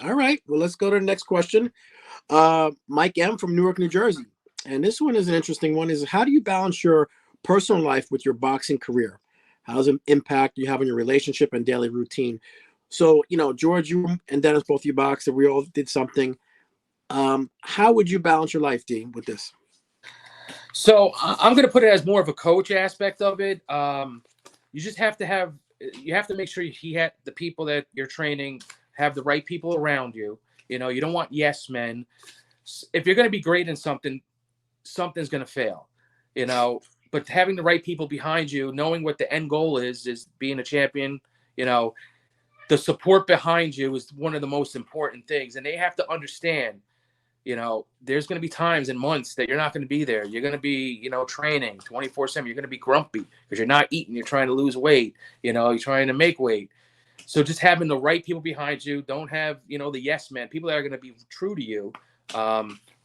All right. Well, let's go to the next question. Mike M from Newark, New Jersey. And this one is an interesting one. Is how do you balance your personal life with your boxing career? How does it impact you have on your relationship and daily routine? So, George, you and Dennis, both you boxed, and we all did something. How would you balance your life, Dean, with this? So I'm going to put it as more of a coach aspect of it. You just you have to make sure he had the people that you're training have the right people around you. You don't want yes men. If you're going to be great in something, something's going to fail. You know, but having the right people behind you, knowing what the end goal is being a champion. You know, the support behind you is one of the most important things, and they have to understand. There's going to be times and months that you're not going to be there. You're going to be, training 24/7. You're going to be grumpy because you're not eating. You're trying to lose weight. You're trying to make weight. So just having the right people behind you, don't have, the yes men, people that are going to be true to you.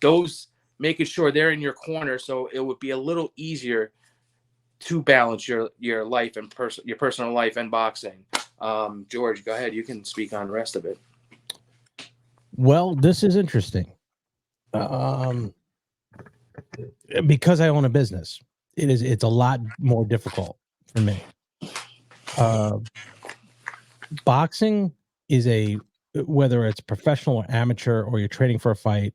Those making sure they're in your corner, so it would be a little easier to balance your life and your personal life and boxing. George, go ahead. You can speak on the rest of it. Well, this is interesting. Um, because I own a business, it's a lot more difficult for me. Boxing is whether it's professional or amateur, or you're training for a fight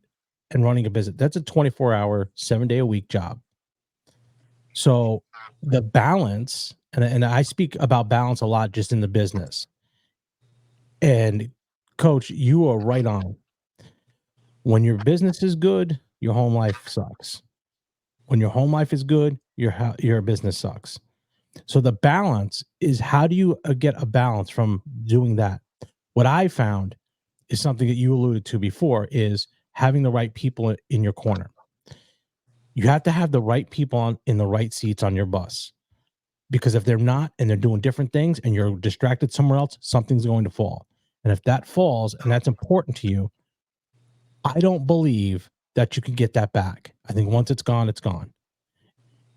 and running a business, that's a 24-hour, 7-day-a-week job. So the balance, and I speak about balance a lot just in the business. And Coach, you are right on. When your business is good, your home life sucks. When your home life is good, your business sucks. So the balance is, how do you get a balance from doing that? What I found is something that you alluded to before, is having the right people in your corner. You have to have the right people in the right seats on your bus, because if they're not, and they're doing different things, and you're distracted somewhere else, something's going to fall. And if that falls, and that's important to you, I don't believe that you can get that back. I think once it's gone, it's gone.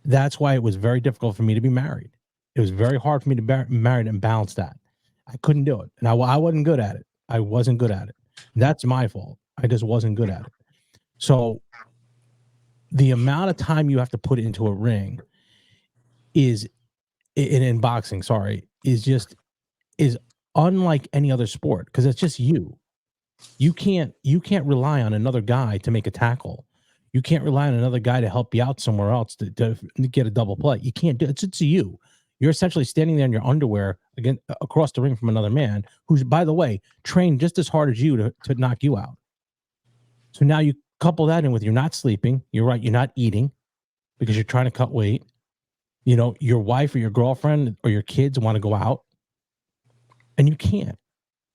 That's why it was very difficult for me to be married. It was very hard for me to be married and balance that. I couldn't do it. And I wasn't good at it. I wasn't good at it. That's my fault. I just wasn't good at it. So the amount of time you have to put into a ring in boxing, is unlike any other sport, because it's just you. You can't rely on another guy to make a tackle. You can't rely on another guy to help you out somewhere else to get a double play. You can't do it. It's you. You're essentially standing there in your underwear across the ring from another man who's, by the way, trained just as hard as you to knock you out. So now you couple that in with, you're not sleeping. You're right. You're not eating because you're trying to cut weight. Your wife or your girlfriend or your kids want to go out, and you can't.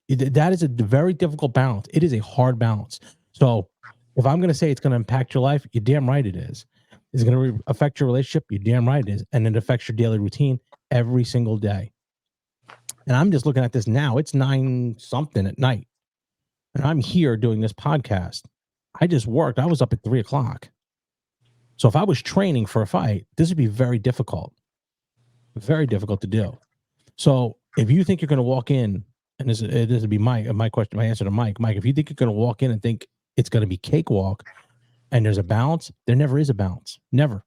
That is a very difficult balance. It is a hard balance. So if I'm going to say it's going to impact your life, you're damn right it is. It's going to affect your relationship, you're damn right it is. And it affects your daily routine every single day. And I'm just looking at this now. It's 9-something at night. And I'm here doing this podcast. I just worked. I was up at 3:00. So if I was training for a fight, this would be very difficult. Very difficult to do. So if you think you're going to walk in, and this would be my question, my answer to Mike. Mike, if you think you're going to walk in and think it's going to be cakewalk and there's a balance, there never is a balance. Never.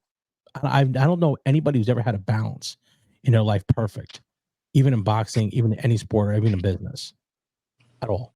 I don't know anybody who's ever had a balance in their life perfect, even in boxing, even in any sport, or even in business at all.